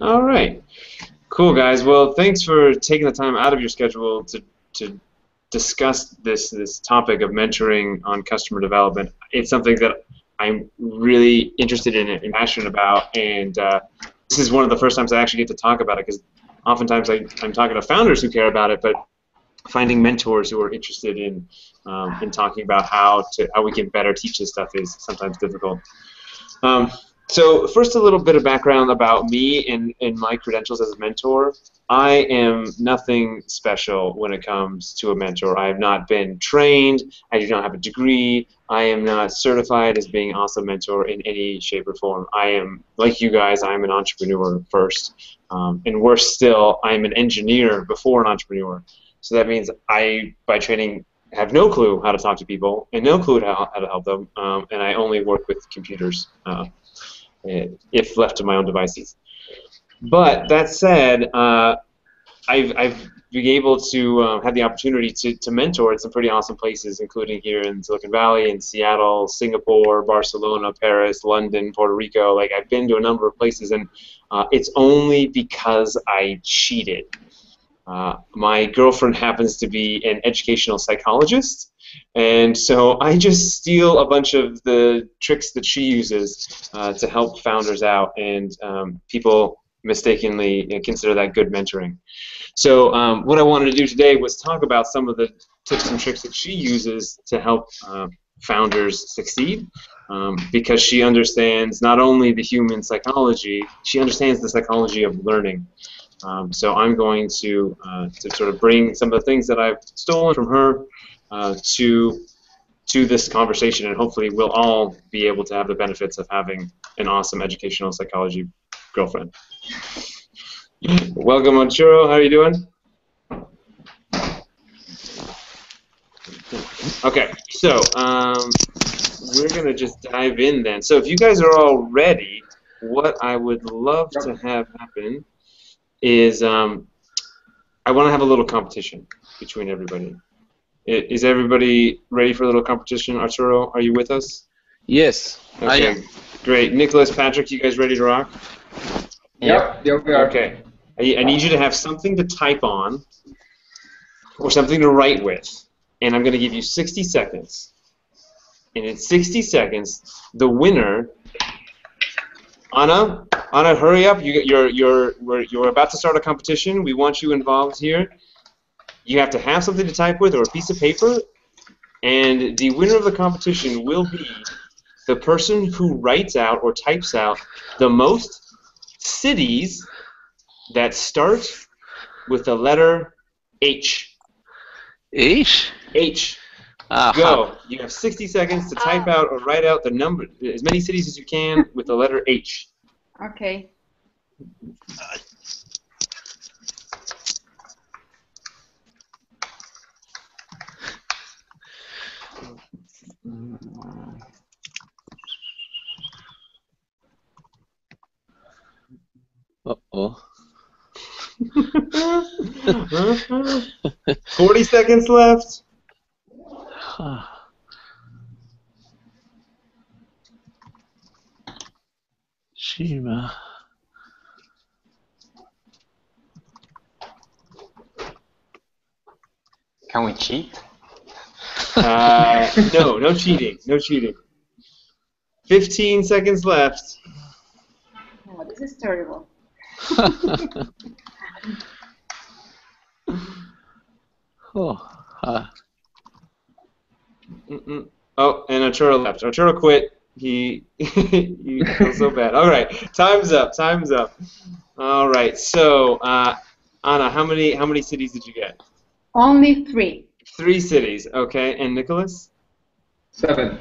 All right. Cool, guys. Well, thanks for taking the time out of your schedule to discuss this topic of mentoring on customer development. It's something that I'm really interested in and passionate about, and this is one of the first times I actually get to talk about it, because oftentimes I'm talking to founders who care about it, but finding mentors who are interested in talking about how we can better teach this stuff is sometimes difficult. So first, a little bit of background about me and my credentials as a mentor. I am nothing special when it comes to a mentor. I have not been trained. I do not have a degree. I am not certified as being also a mentor in any shape or form. I am, like you guys, I'm an entrepreneur first. And worse still, I'm an engineer before an entrepreneur. So that means I, by training, have no clue how to talk to people and no clue how to help them. And I only work with computers. If left to my own devices. But that said, I've been able to have the opportunity to mentor at some pretty awesome places, including here in Silicon Valley, in Seattle, Singapore, Barcelona, Paris, London, Puerto Rico. Like, I've been to a number of places, and it's only because I cheated. My girlfriend happens to be an educational psychologist, and so I just steal a bunch of the tricks that she uses to help founders out, and people mistakenly consider that good mentoring. So what I wanted to do today was talk about some of the tips and tricks that she uses to help founders succeed, because she understands not only the human psychology, she understands the psychology of learning. So I'm going to sort of bring some of the things that I've stolen from her to this conversation, and hopefully we'll all be able to have the benefits of having an awesome educational psychology girlfriend. Welcome, Arturo. How are you doing? Okay, so we're going to just dive in then. So if you guys are all ready, what I would love to have happen is I want to have a little competition between everybody. Is everybody ready for a little competition? Arturo, are you with us? Yes, okay. I am. Great. Nicholas, Patrick, you guys ready to rock? Yep, we are. Okay. I need you to have something to type on or something to write with, and I'm going to give you 60 seconds. And in 60 seconds, the winner. Anna, hurry up! You're about to start a competition. We want you involved here. You have to have something to type with or a piece of paper, and the winner of the competition will be the person who writes out or types out the most cities that start with the letter H. H? H. Go. You have 60 seconds to type out or write out the number, as many cities as you can with the letter H. Okay. Uh-oh. 40 seconds left. Shima. Can we cheat? No, no cheating. No cheating. 15 seconds left. Oh, this is terrible. Oh, and Arturo left. Arturo quit. He feels so bad. All right, time's up. Time's up. All right. So, Anna, how many cities did you get? Only 3. 3 cities. Okay. And Nicholas? 7.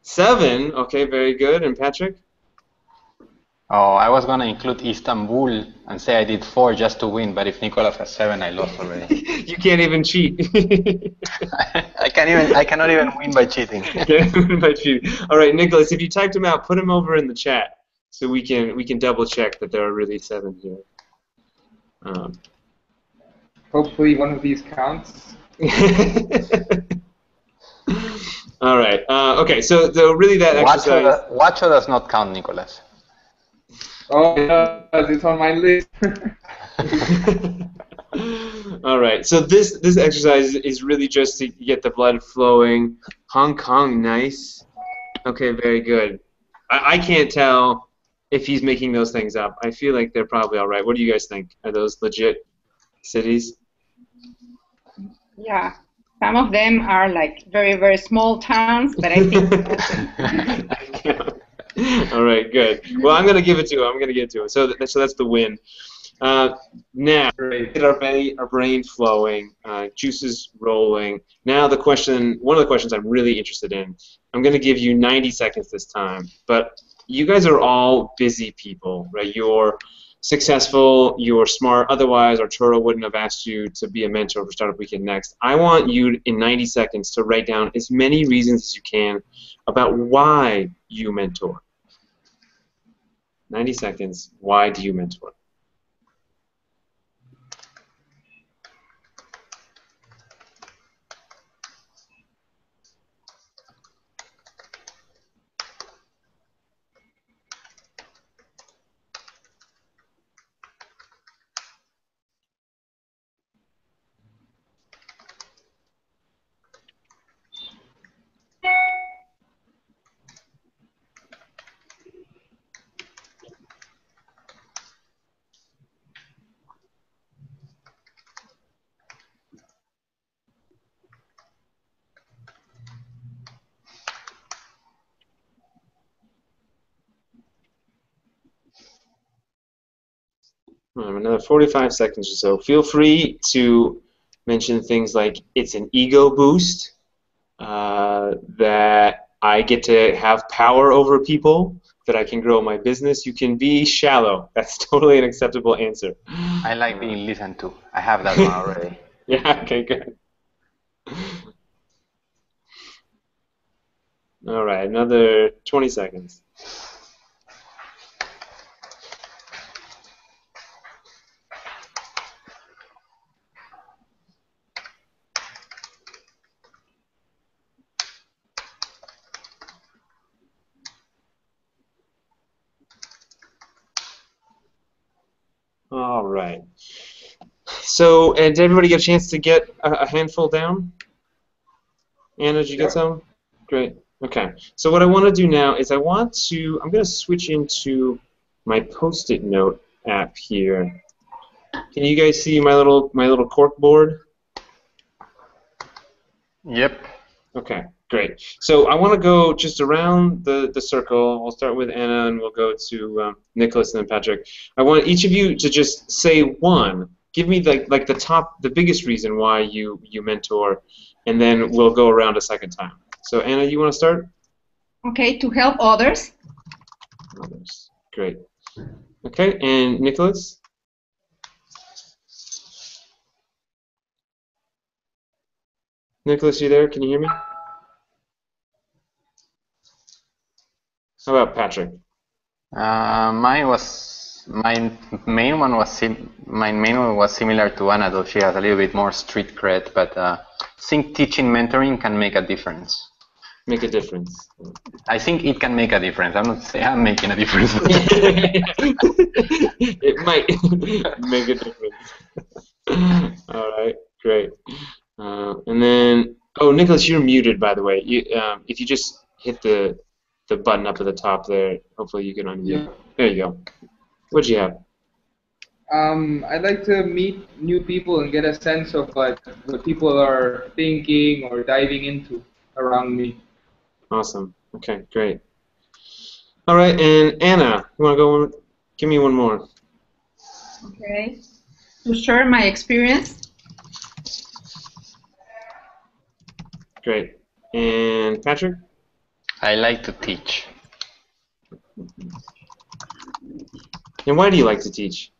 7. Okay. Very good. And Patrick? Oh, I was gonna include Istanbul and say I did 4 just to win, but if Nicolas has 7, I lost already. You can't even cheat. I cannot even win by cheating. By cheating. All right, Nicholas, if you typed them out, put them over in the chat so we can double check that there are really 7 here. Hopefully one of these counts. All right. Okay. So really that exercise. What does not count, Nicolas? Oh, it's on my list. All right. So this exercise is really just to get the blood flowing. Hong Kong, nice. Okay, very good. I can't tell if he's making those things up. I feel like they're probably all right. What do you guys think? Are those legit cities? Yeah. Some of them are like very, very small towns, but I think All right, good. Well, I'm gonna give it to him. I'm gonna give it to him. So that's the win. Now, get our brain flowing, juices rolling. Now one of the questions I'm really interested in. I'm gonna give you 90 seconds this time, but you guys are all busy people, right? You're successful, you're smart. Otherwise, Arturo wouldn't have asked you to be a mentor for Startup Weekend Next. I want you in 90 seconds to write down as many reasons as you can about why you mentor. 90 seconds. Why do you mentor? Another 45 seconds or so. Feel free to mention things like it's an ego boost, that I get to have power over people, that I can grow my business. You can be shallow. That's totally an acceptable answer. I like being listened to. I have that one already. Yeah, okay, good. All right, another 20 seconds. All right. So, did everybody get a chance to get a handful down? Anna, did you get some? Great. Okay. So what I want to do now is I'm going to switch into my Post-it note app here. Can you guys see my little cork board? Yep. Okay, great. So I want to go just around the circle. We'll start with Anna, and we'll go to Nicholas and then Patrick. I want each of you to just say one. Give me the biggest reason why you mentor, and then we'll go around a second time. So Anna, you want to start? okay, to help others. Others. Great. Okay, and Nicholas? Nicholas, you there? Can you hear me? How about Patrick? My main one was similar to Anna, though she has a little bit more street cred. But I think teaching mentoring can make a difference. Make a difference. I think it can make a difference. I'm not saying I'm making a difference. It might make a difference. All right, great. And then, Nicholas, you're muted, by the way. If you just hit the button up at the top there, hopefully you can unmute. Yeah. There you go. What'd you have? I'd like to meet new people and get a sense of what people are thinking or diving into around me. Awesome. Okay, great. All right, and Anna, you want to go? Give me one more. Okay. To share my experience. Great. And Patrick? I like to teach. And why do you like to teach?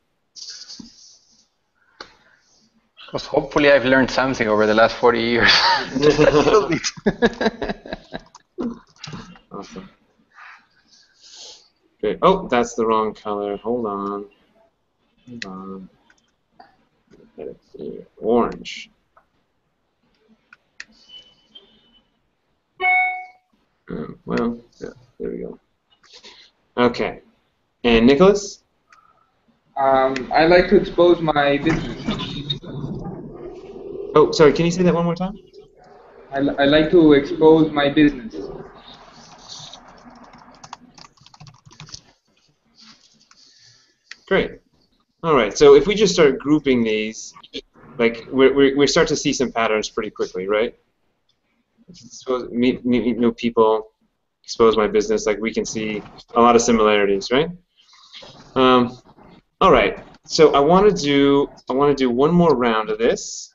Because hopefully I've learned something over the last 40 years. Just a little bit. Awesome. Great. Oh, that's the wrong color. Hold on. Hold on. Get it here. Orange. Well, yeah, there we go. Okay. And Nicholas? I like to expose my business. Oh, sorry, can you say that one more time? I like to expose my business. Great. All right, so if we just start grouping these, like we start to see some patterns pretty quickly, right? Expose, meet new people, expose my business, like we can see a lot of similarities, right? All right, so I want to do one more round of this.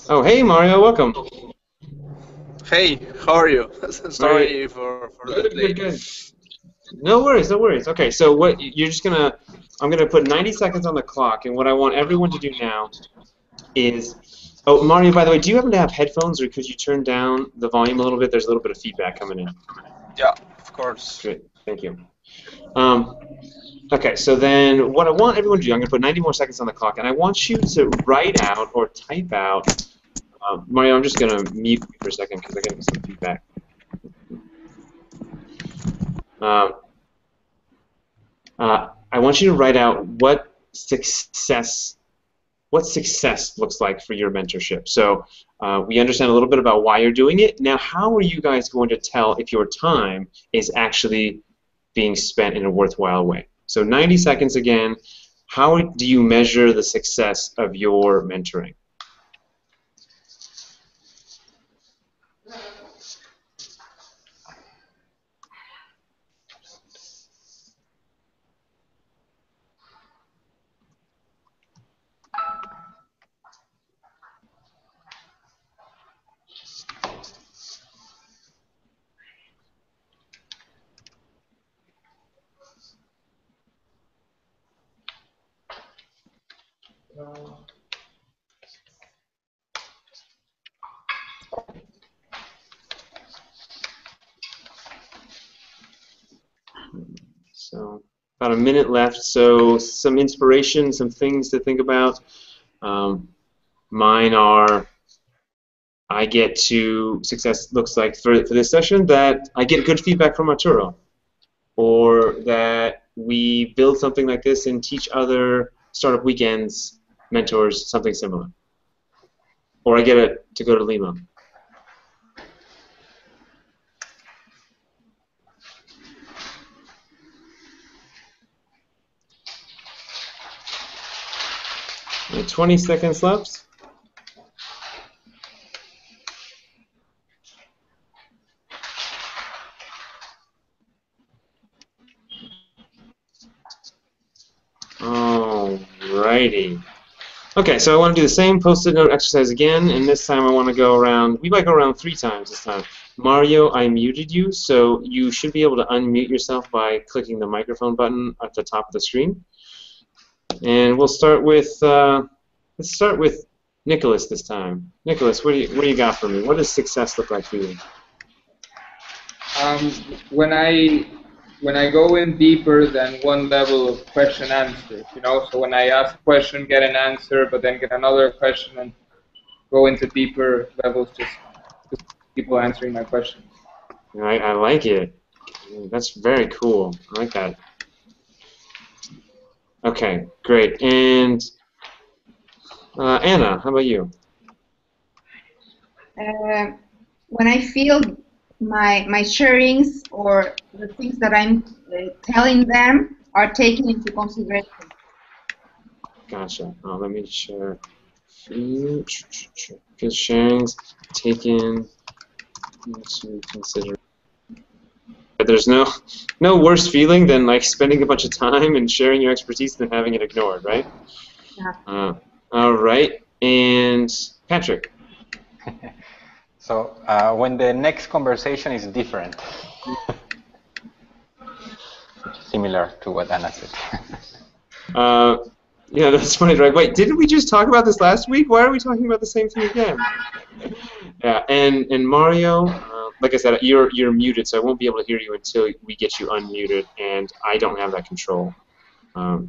Oh, hey Mario, welcome. Hey, how are you? Sorry Right. for the delay. Good. No worries, no worries. Okay, so what you're just gonna, I'm gonna put 90 seconds on the clock, and what I want everyone to do now is, oh Mario, by the way, do you happen to have headphones, or could you turn down the volume a little bit? There's a little bit of feedback coming in. Yeah, of course. Great, thank you. Okay, so then what I want everyone to do, I'm gonna put 90 more seconds on the clock, and I want you to write out or type out. Mario, I'm just gonna mute you for a second because I get some feedback. I want you to write out what success looks like for your mentorship. So we understand a little bit about why you're doing it. Now, how are you guys going to tell if your time is actually being spent in a worthwhile way? So 90 seconds again. How do you measure the success of your mentoring? So about a minute left. So some inspiration, some things to think about. Mine are, I get to, success looks like for this session that I get good feedback from Arturo, or that we build something like this and teach other startup weekends mentors something similar, or I get it to go to Lima. And 20 seconds left. Alrighty. Okay, so I want to do the same post-it note exercise again, and this time I want to go around, we might go around 3 times this time. Mario, I muted you, so you should be able to unmute yourself by clicking the microphone button at the top of the screen. And we'll start with, let's start with Nicholas this time. Nicholas, what do you got for me? What does success look like for you? When I go in deeper than one level of question answer, you know, so when I ask a question, get an answer, but then get another question and go into deeper levels, just people answering my questions. Right, I like it. That's very cool. I like that. Okay, great. And Anna, how about you? When I feel my sharings or the things that I'm telling them are taken into consideration. Gotcha. Let me share. Good sharings taken into consideration. There's no worse feeling than like spending a bunch of time and sharing your expertise than having it ignored, right? Yeah. All right. And Patrick. So when the next conversation is different, similar to what Anna said. Yeah, that's funny, right? Wait, didn't we just talk about this last week? Why are we talking about the same thing again? Yeah, and Mario, like I said, you're muted, so I won't be able to hear you until we get you unmuted, and I don't have that control.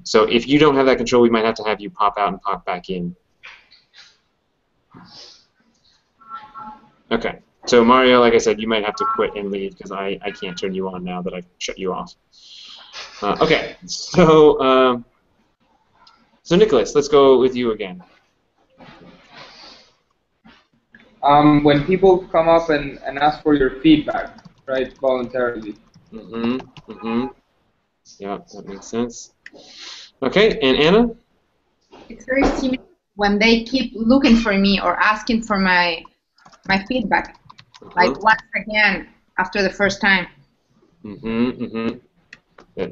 So if you don't have that control, we might have to have you pop out and pop back in. Okay. So Mario, like I said, you might have to quit and leave because I can't turn you on now that I've shut you off. Okay, so Nicholas, let's go with you again. When people come up and ask for your feedback, right, voluntarily. Yeah, that makes sense. Okay, and Anna? It's very similar when they keep looking for me or asking for my feedback, like once again after the first time. They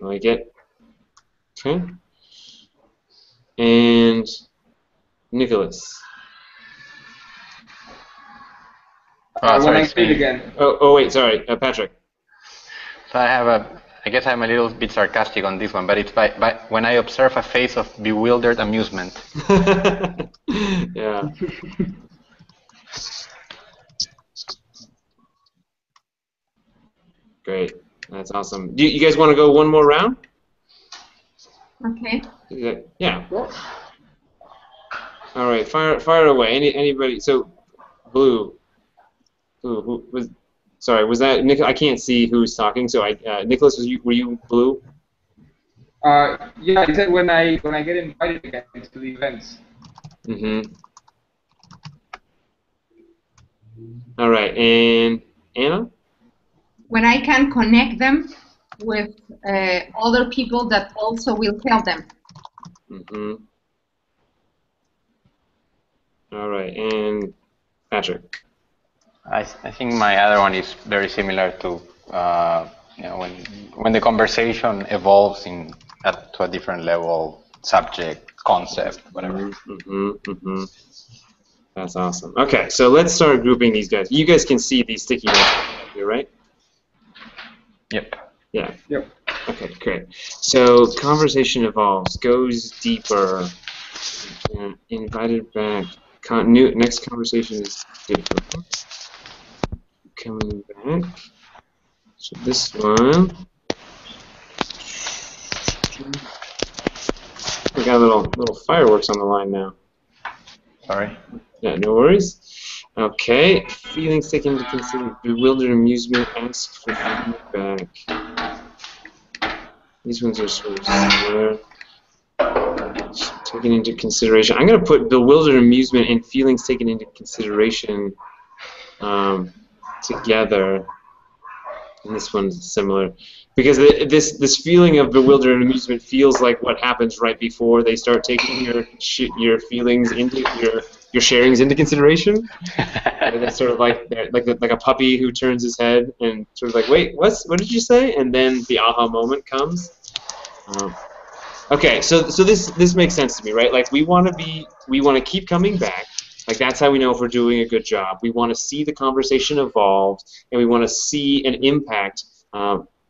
like it. Okay. And Nicholas. When I say it again. Oh wait, sorry, Patrick. So I guess I'm a little bit sarcastic on this one, but it's by when I observe a face of bewildered amusement. Yeah. Great. That's awesome. Do you guys want to go one more round? Okay. Yeah. All right, fire away. Anybody? So, Blue. Who was? Sorry, was that Nick? I can't see who's talking. So, Nicholas, were you Blue? Yeah, I said when I get invited again to the events. All right, and Anna? When I can connect them with other people that also will tell them. All right, and Patrick? I think my other one is very similar to when the conversation evolves to a different level, subject, concept, whatever. That's awesome. Okay, so let's start grouping these guys. You guys can see these sticky notes here, right? Yep. Yeah. Yep. Okay, great. So conversation evolves, goes deeper, invited back. Next conversation is deeper. Coming back. So this one. We got little fireworks on the line now. Sorry. Yeah, no worries. Okay, feelings taken into consideration, bewildered amusement, ask for feedback. These ones are sort of similar. Taken into consideration. I'm going to put bewildered amusement and feelings taken into consideration together. And this one's similar. Because this feeling of bewildered amusement feels like what happens right before they start taking your feelings into your sharings into consideration. It's sort of like a puppy who turns his head and sort of like, wait, what did you say? And then the aha moment comes. Okay, so this makes sense to me, right? Like we want to keep coming back. Like that's how we know if we're doing a good job. We want to see the conversation evolve, and we want to see an impact,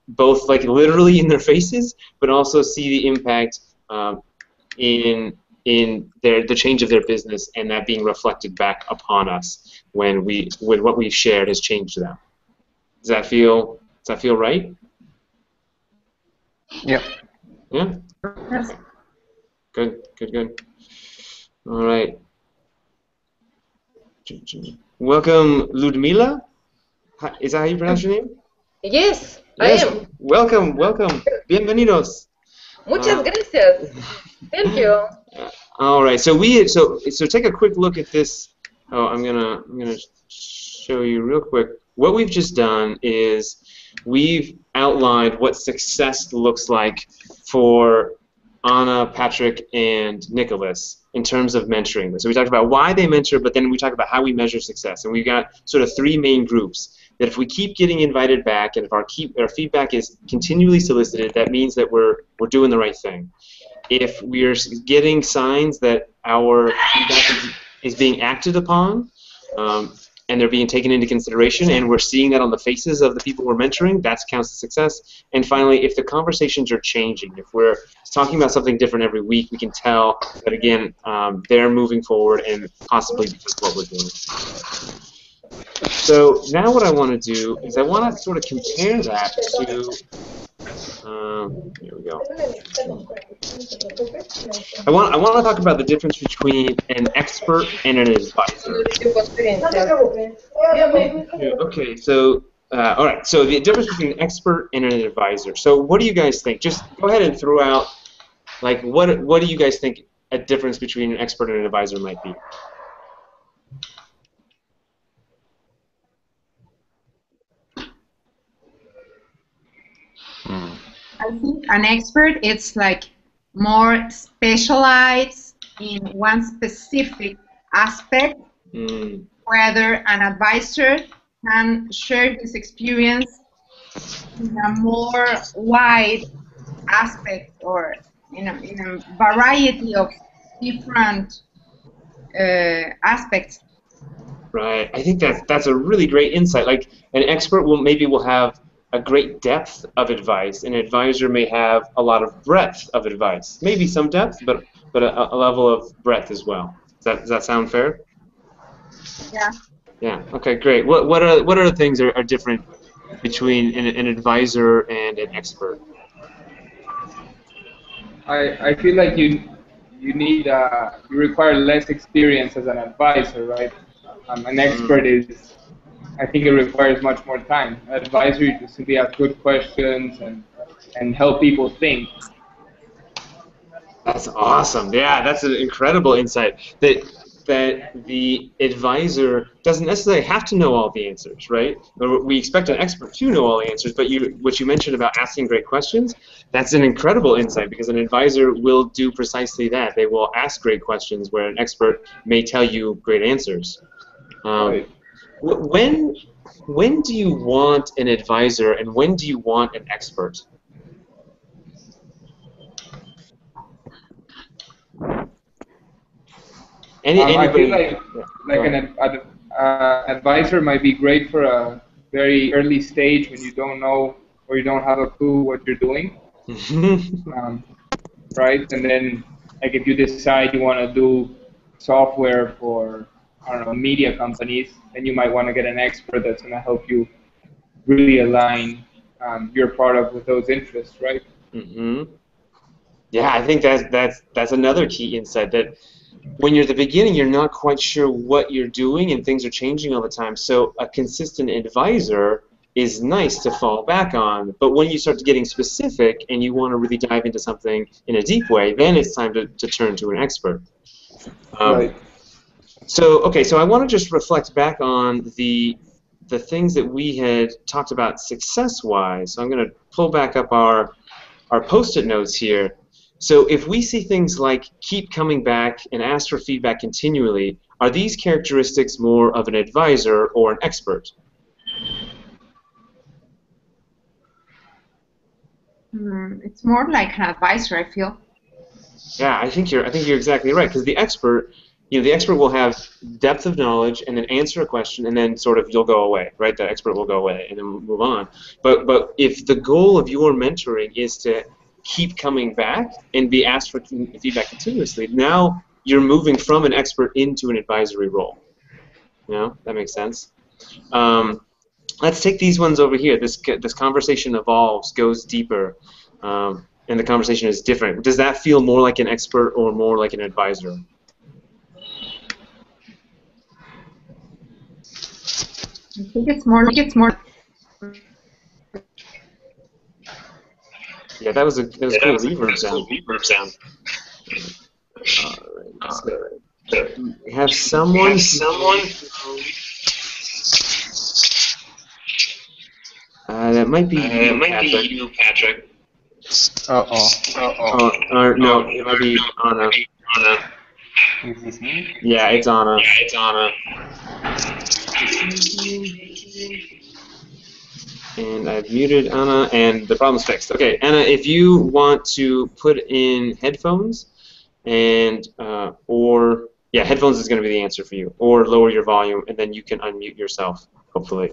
both like literally in their faces, but also see the impact in the change of their business, and that being reflected back upon us when what we've shared has changed them. Does that feel right? Yep. Yeah. Yes. Good. All right. Welcome, Ludmila. Is that how you pronounce your name? Yes, Yes. I am. Welcome. Bienvenidos. Muchas gracias. Thank you. All right. So take a quick look at this. Oh, I'm gonna show you real quick. What we've just done is we've outlined what success looks like for Anna, Patrick, and Nicholas in terms of mentoring. So we talked about why they mentor, but then we talked about how we measure success. And we've got sort of three main groups. That if we keep getting invited back, and if our feedback is continually solicited, that means that we're doing the right thing. If we're getting signs that our feedback is being acted upon, and they're being taken into consideration, and we're seeing that on the faces of the people we're mentoring, that counts as success. And finally, if the conversations are changing, if we're talking about something different every week, we can tell that, again, they're moving forward and possibly because of what we're doing. So now what I want to do is I want to sort of compare that to, here we go. I want to talk about the difference between an expert and an advisor. Okay, so All right, so the difference between an expert and an advisor. So what do you guys think? Just go ahead and throw out, like, what do you guys think a difference between an expert and an advisor might be? I think an expert, it's like more specialized in one specific aspect, whether an advisor can share his experience in a more wide aspect, or in a variety of different aspects. Right. I think that's a really great insight. Like, an expert will have a great depth of advice. An advisor may have a lot of breadth of advice. Maybe some depth, but a level of breadth as well. Does that sound fair? Yeah. Yeah. Okay. Great. What other things are different between an advisor and an expert? I feel like you need you require less experience as an advisor, right? An expert is, I think it requires much more time. An advisor, you just simply ask good questions and help people think. That's awesome. Yeah, that's an incredible insight. That the advisor doesn't necessarily have to know all the answers, right? We expect an expert to know all the answers, but what you mentioned about asking great questions, that's an incredible insight, because an advisor will do precisely that. They will ask great questions where an expert may tell you great answers. Right. When do you want an advisor and when do you want an expert? I feel like an advisor might be great for a very early stage when you don't know or you don't have a clue what you're doing, right? And then, like, if you decide you want to do software for, I don't know, media companies, then you might want to get an expert that's going to help you really align your product with those interests, right? Yeah, I think that's another key insight, that when you're at the beginning, you're not quite sure what you're doing, and things are changing all the time. So a consistent advisor is nice to fall back on. But when you start getting specific and you want to really dive into something in a deep way, then it's time to turn to an expert. Right. So I want to just reflect back on the things that we had talked about success-wise. So I'm going to pull back up our Post-it notes here. So if we see things like keep coming back and ask for feedback continually, are these characteristics more of an advisor or an expert? It's more like an advisor, I feel. Yeah, I think you're exactly right, because the expert will have depth of knowledge and then answer a question and then sort of you'll go away, right? The expert will go away and then we'll move on. But if the goal of your mentoring is to keep coming back and be asked for feedback continuously, now you're moving from an expert into an advisory role. You know, that makes sense. Let's take these ones over here. This conversation evolves, goes deeper, and the conversation is different. Does that feel more like an expert or more like an advisor? I think it's more. Yeah, that was cool reverb sound. All right, we have someone. That might be you, Patrick. Or no, it might be Anna. Is this me? Yeah, it's Anna. And I've muted Anna, and the problem's fixed. Okay, Anna, if you want to put in headphones, and headphones is going to be the answer for you, or lower your volume, and then you can unmute yourself, hopefully.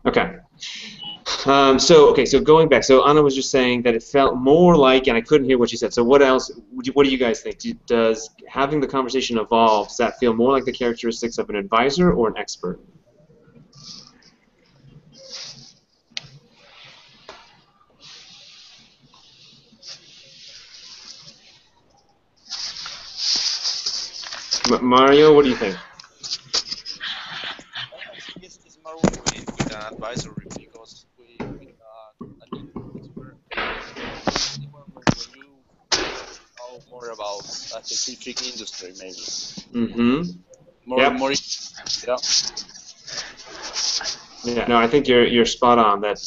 Okay. So going back, so Anna was just saying that it felt more like, and I couldn't hear what she said. So what else? What do you guys think? Does having the conversation evolve? Does that feel more like the characteristics of an advisor or an expert? Mario, what do you think? It's more advisory because we I mean, when you know more about a specific industry, maybe. Mm-hmm. More, Yep. more. Yeah. Yeah. No, I think you're spot on. That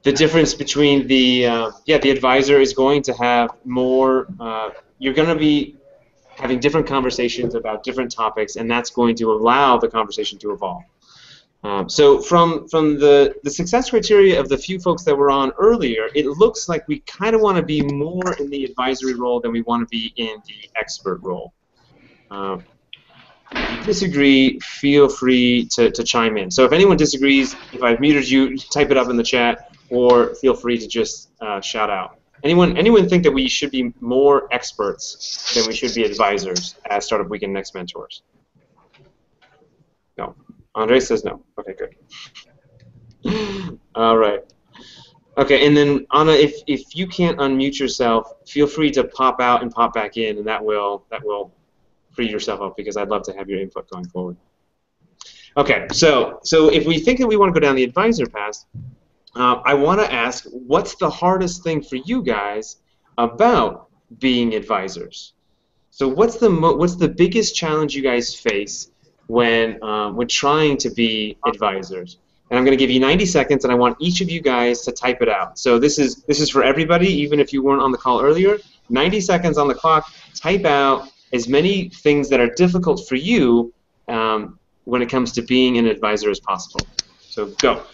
the difference between the advisor is going to have more. You're going to be having different conversations about different topics, and that's going to allow the conversation to evolve. So from the success criteria of the few folks that were on earlier, it looks like we kind of want to be more in the advisory role than we want to be in the expert role. If you disagree, feel free to chime in. So if anyone disagrees, if I've muted you, type it up in the chat, or feel free to just shout out. Anyone think that we should be more experts than we should be advisors as Startup Weekend Next mentors? No. Andre says no. Okay, good. All right. Okay, and then Anna, if you can't unmute yourself, feel free to pop out and pop back in, and that will free yourself up because I'd love to have your input going forward. Okay, so if we think that we want to go down the advisor path, I want to ask, what's the hardest thing for you guys about being advisors? So what's the biggest challenge you guys face when trying to be advisors? And I'm going to give you 90 seconds, and I want each of you guys to type it out. So this is for everybody, even if you weren't on the call earlier. 90 seconds on the clock. Type out as many things that are difficult for you when it comes to being an advisor as possible. So go.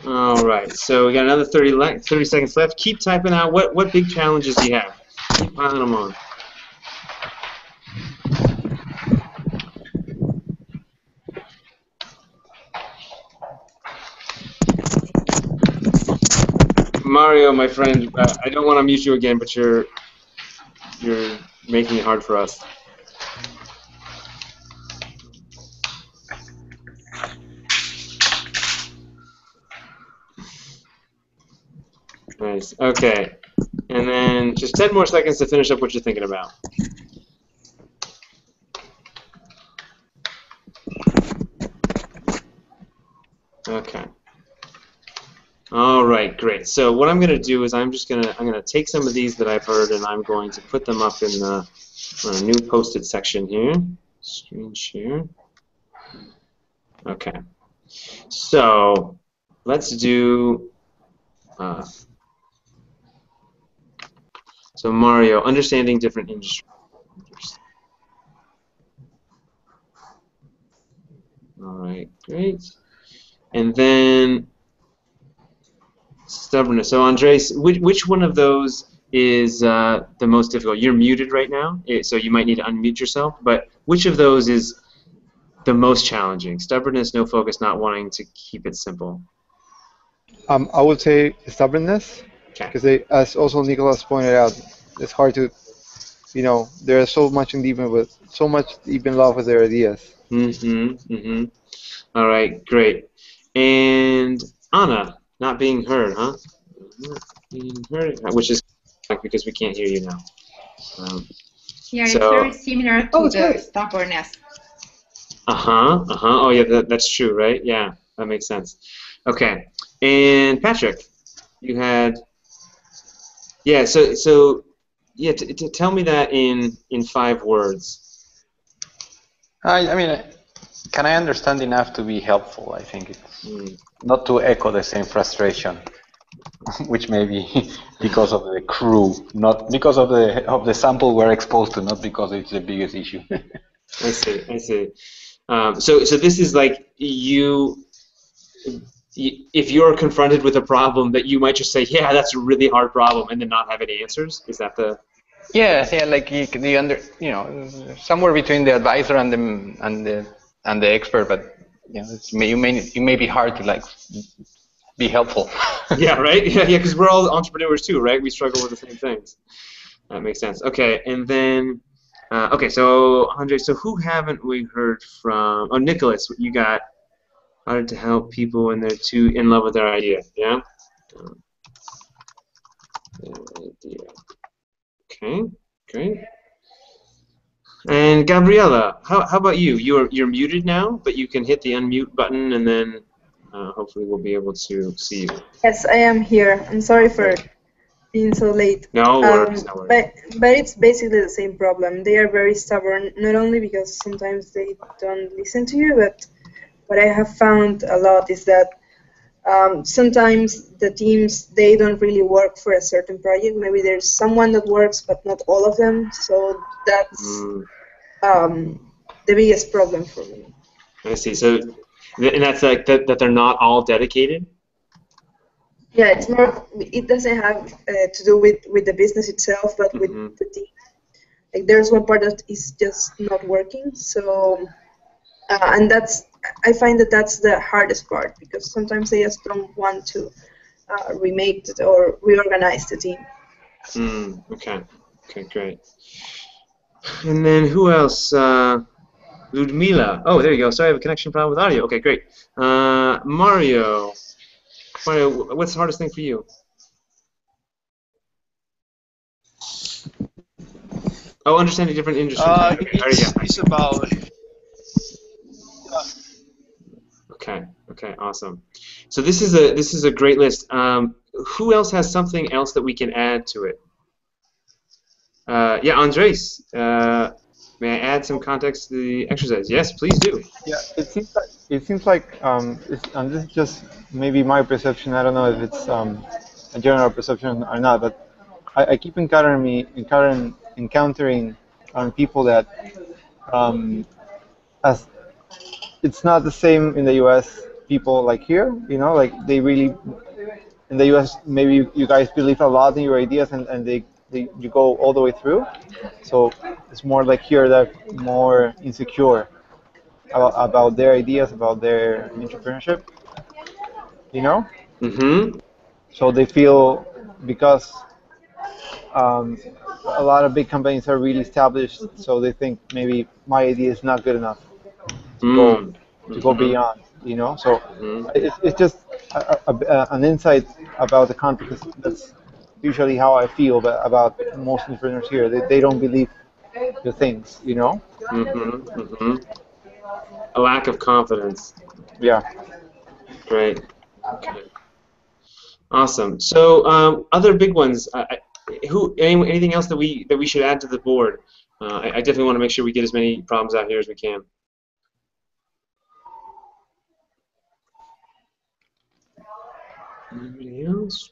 All right, so we got another 30 seconds left. Keep typing out what big challenges do you have. Keep piling them on. Mario, my friend, I don't want to mute you again, but you're making it hard for us. Nice. Okay. And then just 10 more seconds to finish up what you're thinking about. Okay. All right, great. So what I'm going to do is I'm going to take some of these that I've heard and I'm going to put them up in the new posted section here. Screen share. Okay. So let's do so Mario, understanding different industries. All right, great. And then stubbornness. So Andres, which one of those is the most difficult? You're muted right now, so you might need to unmute yourself. But which of those is the most challenging? Stubbornness, no focus, not wanting to keep it simple. I would say stubbornness, because as also Nicholas pointed out, it's hard to, there's so much in deep love with their ideas. All right, great. And Anna, not being heard, huh? Not being heard, which is because we can't hear you now. Yeah, it's very similar to the stubbornness. Oh yeah, that's true, right? Yeah, that makes sense. Okay, and Patrick, you had tell me that in 5 words. I mean, can I understand enough to be helpful? I think it's not to echo the same frustration. which may be because of the crew, not because of the sample we're exposed to, not because it's the biggest issue. I see. I see. So this is like if you're confronted with a problem that you might just say, yeah, that's a really hard problem, and then not have any answers. Is that the? Yeah, like somewhere between the advisor and the expert, but you may be hard to like be helpful. Yeah, right. Yeah, because we're all entrepreneurs too, right? We struggle with the same things. That makes sense. Okay, and then okay, so Andre, so who haven't we heard from? Oh, Nicholas, what you got? How to help people when they're too in love with their idea? Yeah. Okay, great. And Gabriella, how about you? You're muted now, but you can hit the unmute button, and then hopefully we'll be able to see you. Yes, I am here. I'm sorry for being so late. No worries, no worries. But it's basically the same problem. They are very stubborn, not only because sometimes they don't listen to you, but what I have found a lot is that sometimes the teams, they don't really work for a certain project. Maybe there's someone that works, but not all of them. So that's the biggest problem for me. I see. So, and that's like that they're not all dedicated? Yeah, it's more. It doesn't have to do with the business itself, but with the team. Like there's one part that is just not working. So, and I find that's the hardest part, because sometimes they just don't want to remake it or reorganize the team. Okay. Okay, great. And then who else? Ludmila. Oh, there you go. Sorry, I have a connection problem with audio. Okay, great. Mario, what's the hardest thing for you? Oh, understanding different industries. It's about. Okay, awesome. So this is a great list. Who else has something else that we can add to it? Yeah, Andres. May I add some context to the exercise? Yes, please do. Yeah, it seems like and this is just maybe my perception. I don't know if it's a general perception or not, but I keep encountering people that as it's not the same in the U.S. people like here. Like they really in the U.S. maybe you guys believe a lot in your ideas and you go all the way through. So it's more like here they're more insecure about their ideas, about their entrepreneurship. So they feel because a lot of big companies are really established, so they think maybe my idea is not good enough to go beyond. So it's just an insight about the context. That's usually how I feel about most entrepreneurs here. They don't believe the things, A lack of confidence. Yeah. Great. Okay. Awesome. So other big ones. Anything else that we should add to the board? I definitely want to make sure we get as many problems out here as we can. Anybody else?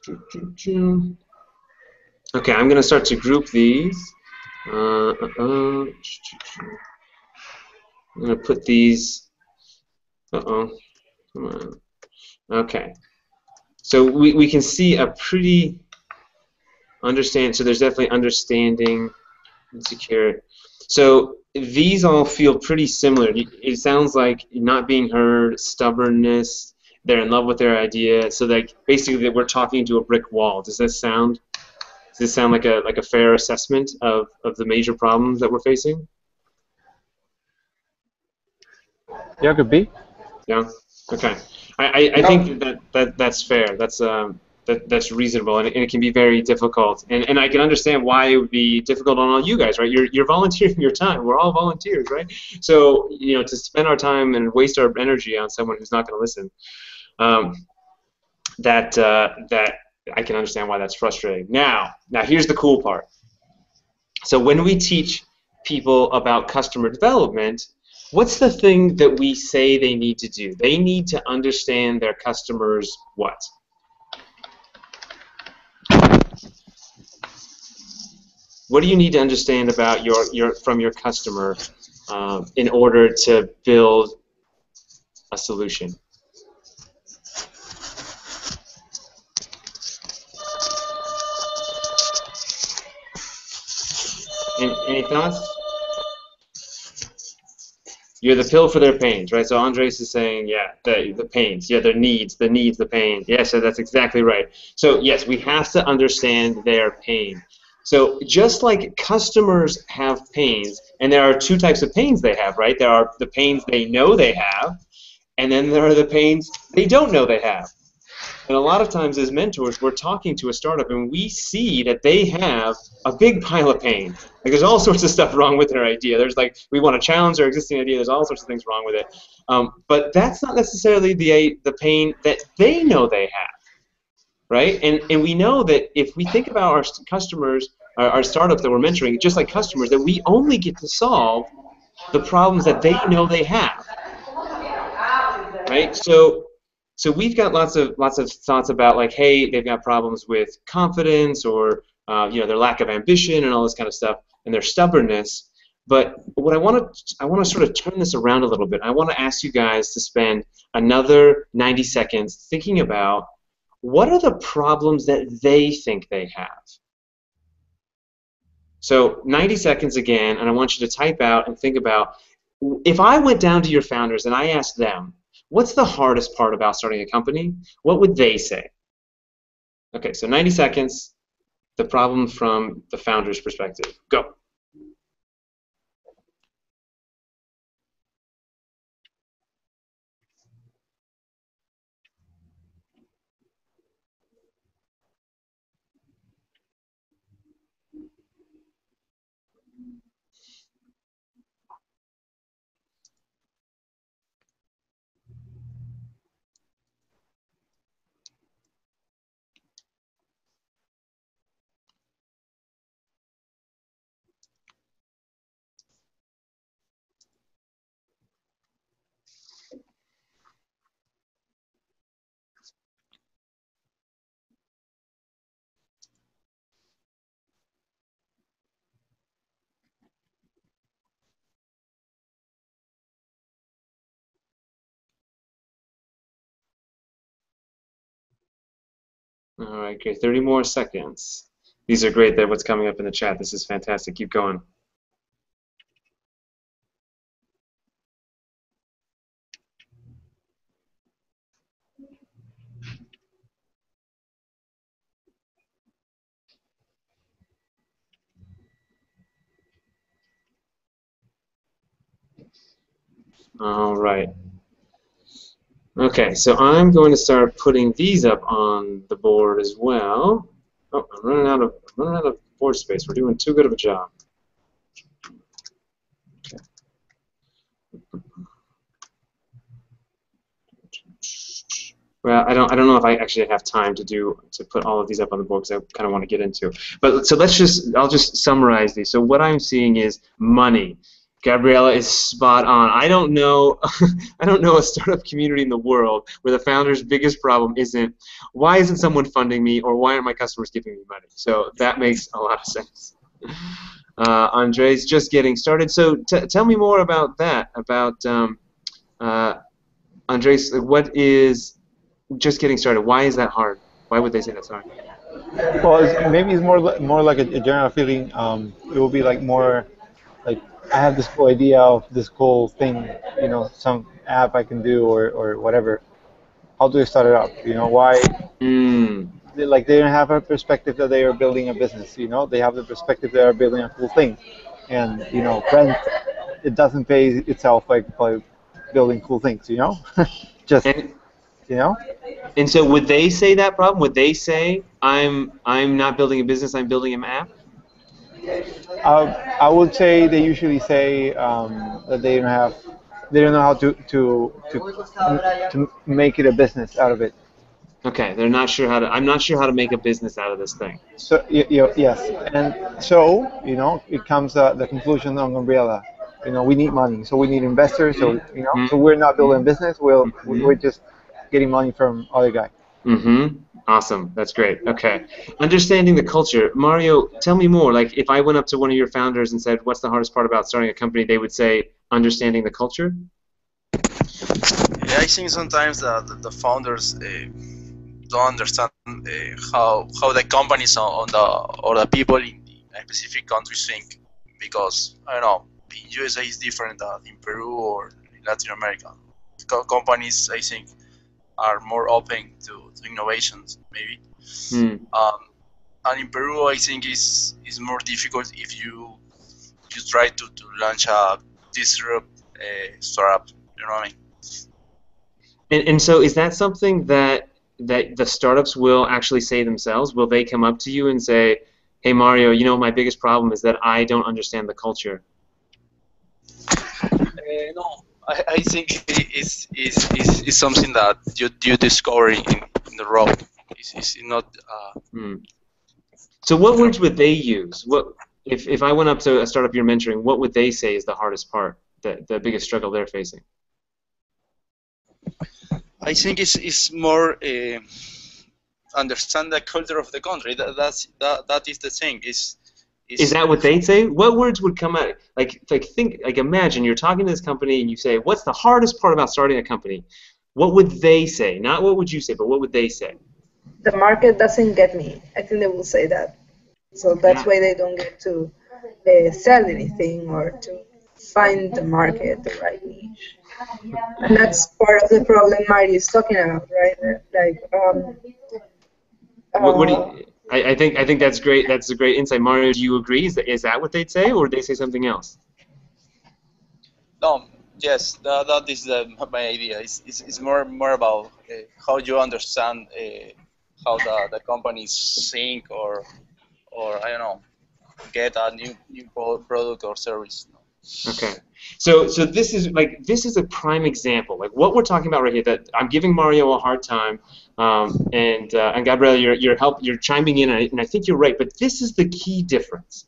Okay, I'm going to start to group these. I'm going to put these. Come on. Okay. So we can see a pretty so there's definitely understanding, insecure. So these all feel pretty similar. It sounds like not being heard, stubbornness, they're in love with their idea. So like basically we're talking to a brick wall. Does this sound like a fair assessment of the major problems that we're facing? Yeah, could be. Yeah. Okay. I think that's fair. That's reasonable, and it can be very difficult. And I can understand why it would be difficult on all you guys, right? You're volunteering your time. We're all volunteers, right? So to spend our time and waste our energy on someone who's not going to listen, that I can understand why that's frustrating. Now here's the cool part. So when we teach people about customer development, what's the thing that we say they need to do? They need to understand their customers' what? What do you need to understand about from your customer in order to build a solution? Any thoughts? You're the pill for their pains, right? So Andres is saying, yeah, the pains, yeah, their needs, the pain. Yeah, so that's exactly right. So yes, we have to understand their pain. So just like customers have pains, and there are two types of pains they have, right? There are the pains they know they have, and then there are the pains they don't know they have. And a lot of times as mentors, we're talking to a startup and we see that they have a big pile of pain. Like there's all sorts of stuff wrong with their idea. There's like, we want to challenge their existing idea. There's all sorts of things wrong with it. But that's not necessarily the pain that they know they have, right? And we know that if we think about our customers, our startups that we're mentoring, just like customers, that we only get to solve the problems that they know they have, right? So we've got lots of thoughts about like, hey, they've got problems with confidence or their lack of ambition and all this kind of stuff and their stubbornness. But what I want to sort of turn this around a little bit. I want to ask you guys to spend another 90 seconds thinking about what are the problems that they think they have. So 90 seconds again, and I want you to type out and think about, if I went down to your founders and I asked them, what's the hardest part about starting a company? What would they say? Okay, so 90 seconds, the problem from the founder's perspective. Go. All right, okay, 30 more seconds. These are great, what's coming up in the chat. This is fantastic. Keep going. All right. Okay, so I'm going to start putting these up on the board as well. Oh, I'm running out of board space. We're doing too good of a job. Okay. Well, I don't know if I actually have time to put all of these up on the board because I kind of want to get into. But so I'll just summarize these. So what I'm seeing is money. Gabriella is spot on. I don't know a startup community in the world where the founder's biggest problem isn't why isn't someone funding me or why aren't my customers giving me money. So that makes a lot of sense. Andres, just getting started. So tell me more about that. About Andres, what is just getting started? Why is that hard? Why would they say that's hard? Well, maybe it's more like a general feeling. It will be like more like I have this cool idea of this cool thing, some app I can do or whatever. How do I start it up? Why? They don't have a perspective that they are building a business. They have the perspective they are building a cool thing, and rent it doesn't pay itself by building cool things. Just. And so would they say that problem? Would they say I'm not building a business, I'm building an app? I would say they usually say that they don't know how to make it a business out of it. Okay, they're not sure how to. I'm not sure how to make a business out of this thing. So yes, and so it comes the conclusion on Umbrella. We need money, so we need investors. So so we're not building a business. We're just getting money from other guy. Awesome. That's great. Okay. Understanding the culture. Mario, tell me more. Like, if I went up to one of your founders and said, what's the hardest part about starting a company, they would say, understanding the culture? I think sometimes that the founders don't understand how the companies on the or the people in a specific country think, because I don't know, in USA is different than in Peru or in Latin America. Companies, I think, are more open to innovations, maybe. And in Peru, I think is more difficult if you try to launch a disrupt startup. You know what I mean? And so is that something that the startups will actually say themselves? Will they come up to you and say, hey, Mario, you know, my biggest problem is that I don't understand the culture? No, I think it's something that you discover in the road. It's not. So what words would they use? What if I went up to a startup you're mentoring? What would they say is the hardest part, the biggest struggle they're facing? I think it's more understand the culture of the country. That is the thing. Is that what they'd say? What words would come out? Like imagine you're talking to this company and you say, what's the hardest part about starting a company? What would they say? Not what would you say, but what would they say? The market doesn't get me. I think they will say that. So that's why they don't get to sell anything or to find the market, the right niche. And that's part of the problem Mario is talking about, right? Like, what do you, I think that's great. That's a great insight. Mario, do you agree? Is that what they'd say, or would they say something else? No. Yes, that is my idea. It's more about how you understand how the companies think, or I don't know, get a new product or service. Okay, so this is a prime example. Like what we're talking about right here. That I'm giving Mario a hard time, and Gabriel, you're chiming in, and I think you're right. But this is the key difference.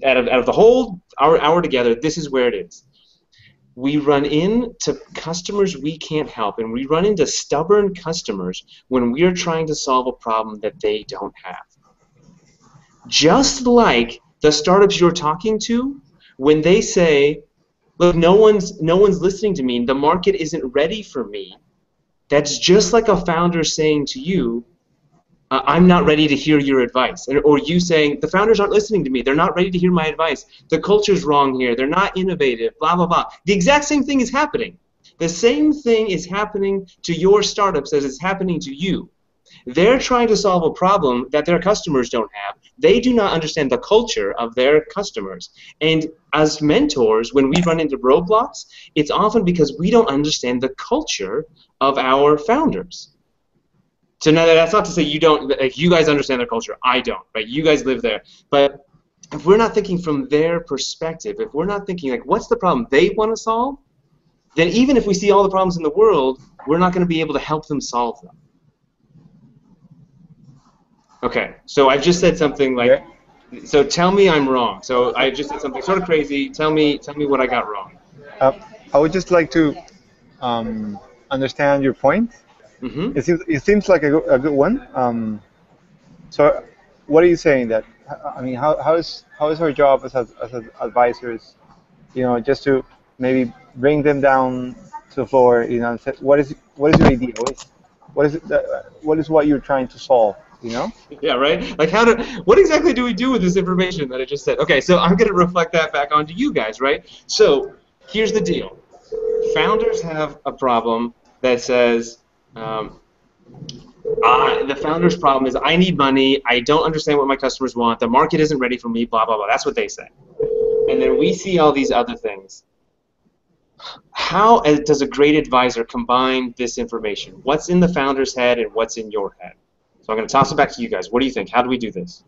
Out of the whole hour together, this is where it is. We run into customers we can't help, and we run into stubborn customers when we are trying to solve a problem that they don't have. Just like the startups you're talking to, when they say, look, no one's listening to me, the market isn't ready for me, that's just like a founder saying to you, I'm not ready to hear your advice. Or you saying, the founders aren't listening to me, they're not ready to hear my advice, the culture's wrong here, they're not innovative, blah, blah, blah. The exact same thing is happening. The same thing is happening to your startups as it's happening to you. They're trying to solve a problem that their customers don't have. They do not understand the culture of their customers. And as mentors, when we run into roadblocks, it's often because we don't understand the culture of our founders. So now that's not to say you don't, like, you guys understand their culture. I don't, right? You guys live there. But if we're not thinking from their perspective, if we're not thinking, like, what's the problem they want to solve, then even if we see all the problems in the world, we're not going to be able to help them solve them. Okay, so I've just said something like, so tell me I'm wrong. So I just said something sort of crazy. Tell me what I got wrong. I would just like to understand your point. Mm-hmm. It seems like a good one. So, what are you saying? That I mean, how is our job as advisors? You know, just to maybe bring them down to the floor. You know, and say, what is your idea? What is what you're trying to solve? You know? Yeah, right. Like, what exactly do we do with this information that I just said? Okay, so I'm going to reflect that back onto you guys, right? So here's the deal. Founders have a problem that says, the founder's problem is I need money, I don't understand what my customers want, the market isn't ready for me, blah, blah, blah. That's what they say. And then we see all these other things. How does a great advisor combine this information? What's in the founder's head and what's in your head? So I'm going to toss it back to you guys. What do you think? How do we do this?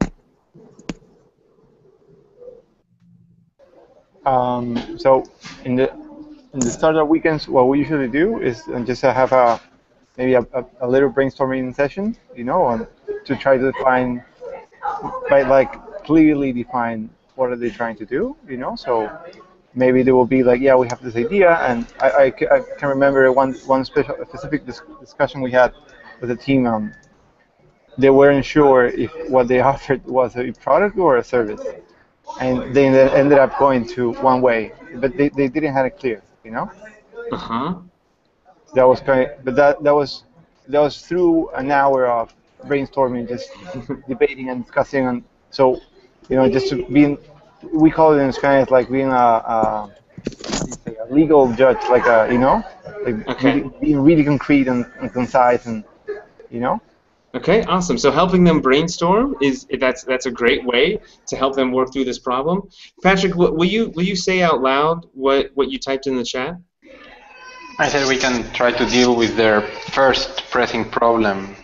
So in the startup weekends, what we usually do is just have maybe a little brainstorming session, you know, and to try to define, clearly define what are they trying to do, you know. So maybe there will be like, yeah, we have this idea, and I can remember one specific discussion we had with the team. they weren't sure if what they offered was a product or a service, and they ended up going to one way, but they didn't have it clear, you know. Uh-huh. That was kind of, but that was through an hour of brainstorming, just debating and discussing, and so, you know, just to being, we call it in Spanish like being a legal judge, like a, you know, like Okay. being really concrete and concise, and you know. Okay, awesome. So helping them brainstorm that's a great way to help them work through this problem. Patrick, will you say out loud what you typed in the chat? I said we can try to deal with their first pressing problem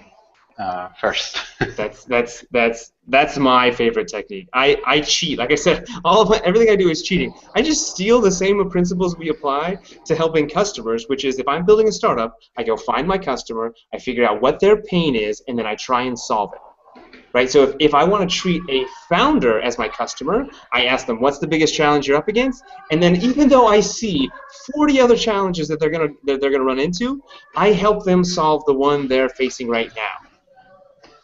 first. That's my favorite technique. I cheat. Like I said, everything I do is cheating. I just steal the same principles we apply to helping customers, which is if I'm building a startup, I go find my customer, I figure out what their pain is, and then I try and solve it. Right? So if I want to treat a founder as my customer, I ask them, what's the biggest challenge you're up against? And then even though I see 40 other challenges that they're gonna run into, I help them solve the one they're facing right now.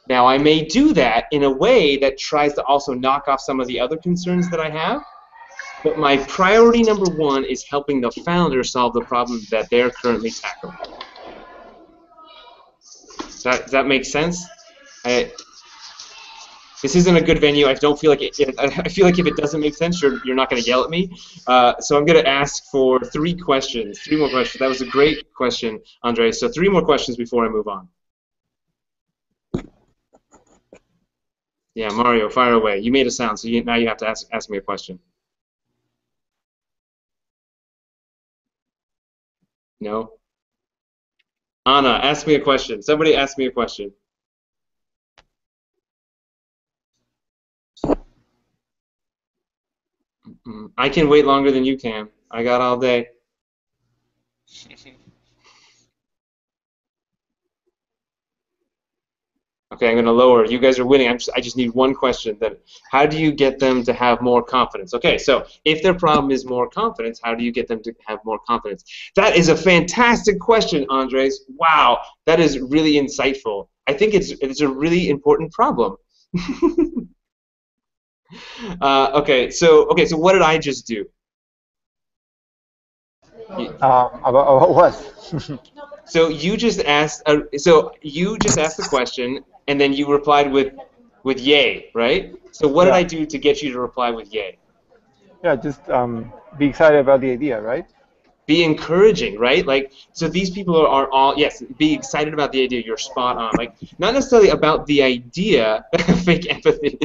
Now, I may do that in a way that tries to also knock off some of the other concerns that I have, but my priority number one is helping the founder solve the problem that they're currently tackling. Does that make sense? This isn't a good venue. I don't feel like I feel like if it doesn't make sense, you're not going to yell at me. So I'm going to ask for 3 questions, 3 more questions. That was a great question, Andre. So 3 more questions before I move on. Yeah, Mario, fire away. You made a sound, so now you have to ask me a question. No? Anna, ask me a question. Somebody ask me a question. I can wait longer than you can. I got all day. Okay, I'm going to lower. You guys are winning. I just need one question. Then, how do you get them to have more confidence? Okay, so if their problem is more confidence, how do you get them to have more confidence? That is a fantastic question, Andres. Wow, that is really insightful. I think it's a really important problem. Okay, so what did I just do? About what? So you just asked. The question, and then you replied with yay, right? So what did I do to get you to reply with yay? Yeah, just be excited about the idea, right? Be encouraging, right? Like, so these people are all, yes, be excited about the idea. You're spot on. Like, not necessarily about the idea, fake empathy.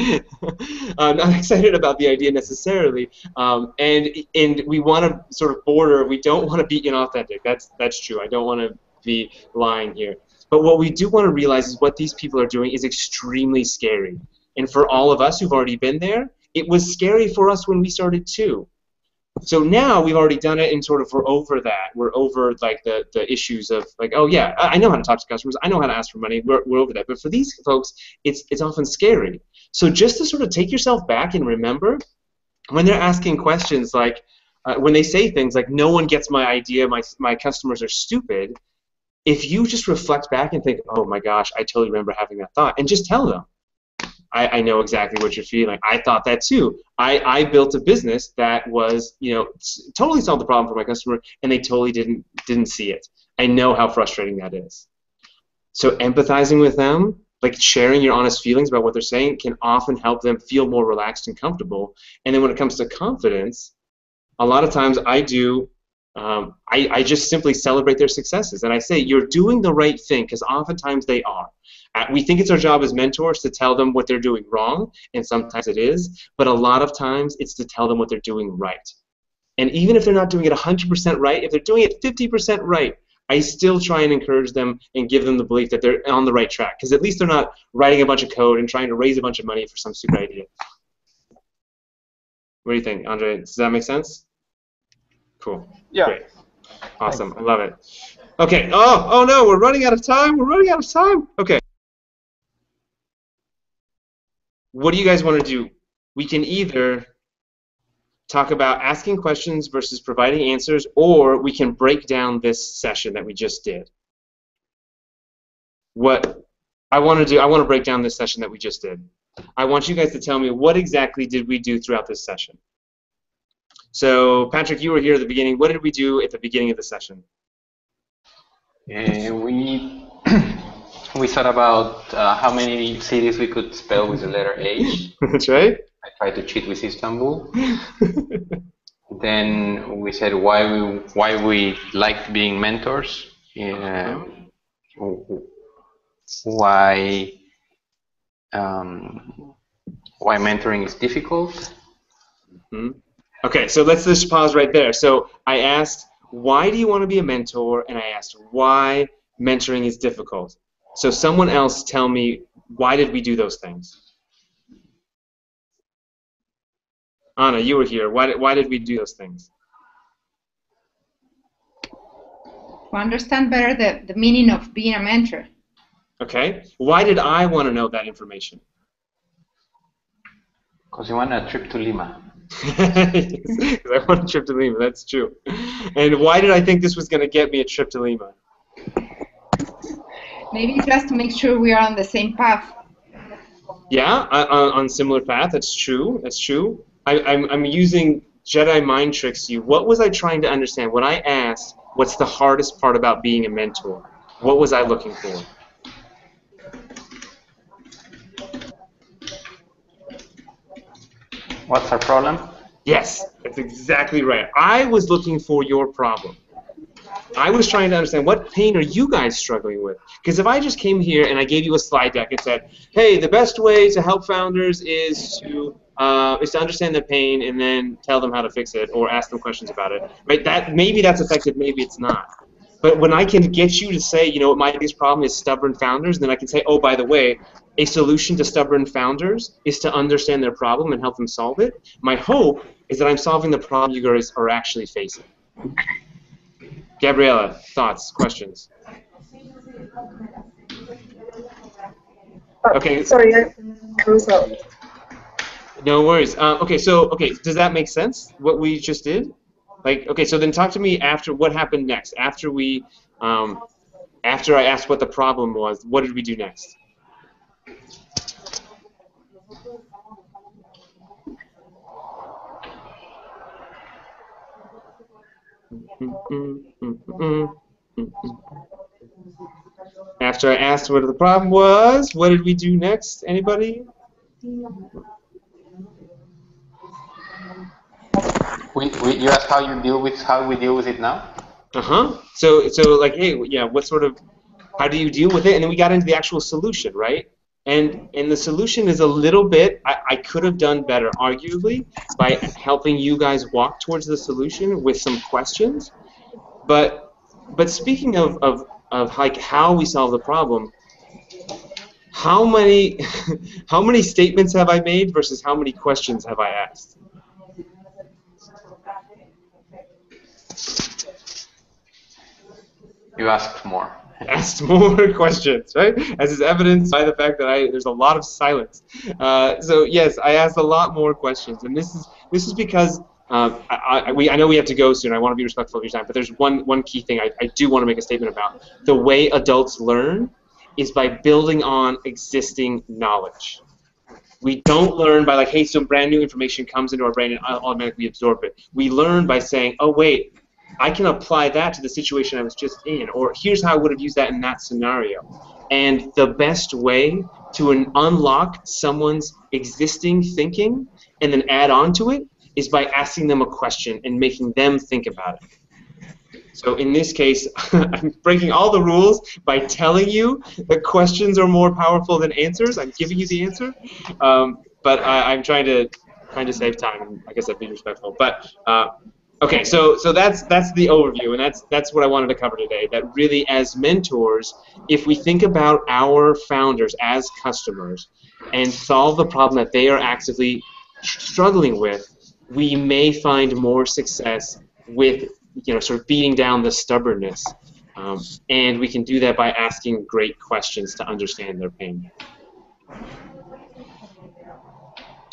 Not excited about the idea necessarily. And we want to sort of border. We don't want to be inauthentic. That's true. I don't want to be lying here. But what we do want to realize is what these people are doing is extremely scary. And for all of us who've already been there, it was scary for us when we started too. So now we've already done it, and sort of we're over that. We're over like the issues of like, oh yeah, I know how to talk to customers. I know how to ask for money. We're over that. But for these folks, it's often scary. So just to sort of take yourself back and remember, when they're asking questions like, when they say things like, no one gets my idea, my customers are stupid. If you just reflect back and think, oh my gosh, I totally remember having that thought, and just tell them. I know exactly what you're feeling. I thought that too. I built a business that was, totally solved the problem for my customer, and they totally didn't see it. I know how frustrating that is. So empathizing with them, like sharing your honest feelings about what they're saying, can often help them feel more relaxed and comfortable. And then when it comes to confidence, a lot of times I do. I just simply celebrate their successes, and I say, you're doing the right thing, because oftentimes they are. We think it's our job as mentors to tell them what they're doing wrong, and sometimes it is, but a lot of times it's to tell them what they're doing right. And even if they're not doing it 100% right, if they're doing it 50% right, I still try and encourage them and give them the belief that they're on the right track, because at least they're not writing a bunch of code and trying to raise a bunch of money for some stupid idea. What do you think, Andre? Does that make sense? Cool. Yeah. Great. Awesome. Thanks. I love it. Okay. Oh no, we're running out of time. We're running out of time. Okay. What do you guys want to do? We can either talk about asking questions versus providing answers, or we can break down this session that we just did. I want to break down this session that we just did. I want you guys to tell me what exactly did we do throughout this session. So, Patrick, you were here at the beginning. What did we do at the beginning of the session? We thought about how many cities we could spell with the letter H. That's right. I tried to cheat with Istanbul. Then we said why we liked being mentors. Why mentoring is difficult. Okay, so let's just pause right there. So I asked, why do you want to be a mentor? And I asked, why mentoring is difficult. So someone else tell me, why did we do those things? Anna, you were here. Why did we do those things? To understand better the meaning of being a mentor. Okay. Why did I want to know that information? Because you want a trip to Lima. Because I want a trip to Lima, that's true. And why did I think this was going to get me a trip to Lima? Maybe just to make sure we are on the same path. Yeah, on similar path, that's true, that's true. I'm using Jedi mind tricks you. What was I trying to understand? When I asked, what's the hardest part about being a mentor? What was I looking for? What's our problem? Yes, that's exactly right. I was looking for your problem. I was trying to understand, what pain are you guys struggling with? Because if I just came here and I gave you a slide deck and said, hey, the best way to help founders is to understand their pain and then tell them how to fix it or ask them questions about it, right? Maybe that's effective, maybe it's not. But when I can get you to say, you know, what my biggest problem is stubborn founders, then I can say, oh, by the way, a solution to stubborn founders is to understand their problem and help them solve it. My hope is that I'm solving the problem you guys are actually facing. Gabriella, thoughts, questions? Okay. Sorry, I froze out. No worries. Okay, does that make sense, what we just did? Like, okay, so then talk to me after, what happened next? After I asked what the problem was, what did we do next? After I asked what the problem was, what did we do next? Anybody? You asked how we deal with it now? So like, hey, yeah, how do you deal with it? And then we got into the actual solution, right? And the solution is a little bit, I could have done better, arguably, by helping you guys walk towards the solution with some questions. But speaking of like how we solve the problem, how many statements have I made versus how many questions have I asked? You asked more. Asked more questions, right? As is evidenced by the fact that there's a lot of silence. So yes, I asked a lot more questions, and this is because I know we have to go soon. I want to be respectful of your time, but there's one key thing I do want to make a statement about. The way adults learn is by building on existing knowledge. We don't learn by like, hey, some brand new information comes into our brain and I'll automatically absorb it. We learn by saying, oh wait, I can apply that to the situation I was just in, or here's how I would have used that in that scenario. And the best way to unlock someone's existing thinking and then add on to it is by asking them a question and making them think about it. So in this case, I'm breaking all the rules by telling you that questions are more powerful than answers. I'm giving you the answer, but I'm trying to save time. Like I said, be respectful. But okay, so that's the overview, and that's what I wanted to cover today. That really, as mentors, if we think about our founders as customers and solve the problem that they are actively struggling with, we may find more success with, you know, sort of beating down the stubbornness, and we can do that by asking great questions to understand their pain.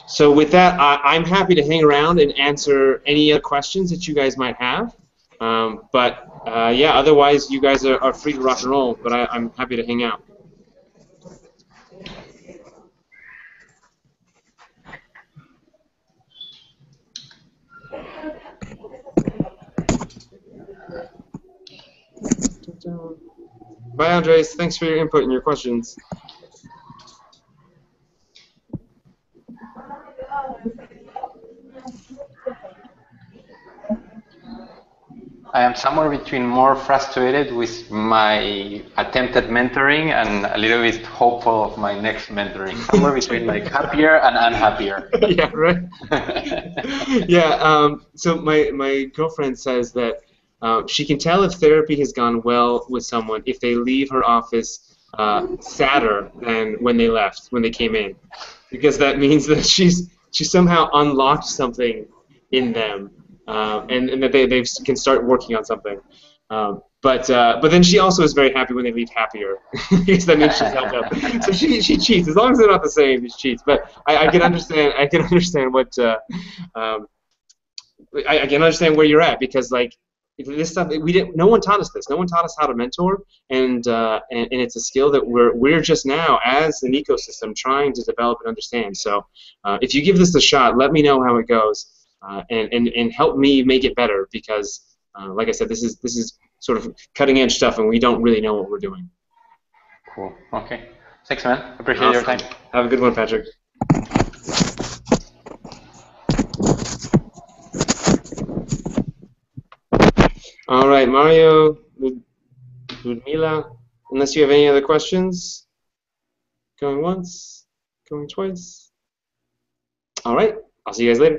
So with that, I'm happy to hang around and answer any other questions that you guys might have. Yeah, otherwise you guys are free to rock and roll, but I'm happy to hang out. Bye, Andres. Thanks for your input and your questions. I am somewhere between more frustrated with my attempted mentoring and a little bit hopeful of my next mentoring. Somewhere between like happier and unhappier. Yeah, right. Yeah. So my girlfriend says that she can tell if therapy has gone well with someone if they leave her office sadder than when they left, when they came in, because that means that she somehow unlocked something in them. And that they can start working on something. But then she also is very happy when they leave happier, because that means she's helped out. So she cheats. As long as they're not the same, she cheats. But I can understand. I can understand what I can understand where you're at, because like this stuff no one taught us this. No one taught us how to mentor, and it's a skill that we're just now as an ecosystem trying to develop and understand. So if you give this a shot, let me know how it goes. And help me make it better, because, like I said, this is sort of cutting edge stuff, and we don't really know what we're doing. Cool. Okay. Thanks, man. Appreciate your time. Have a good one, Patrick. All right, Mario, Ludmila, unless you have any other questions. Going once, going twice. All right, I'll see you guys later.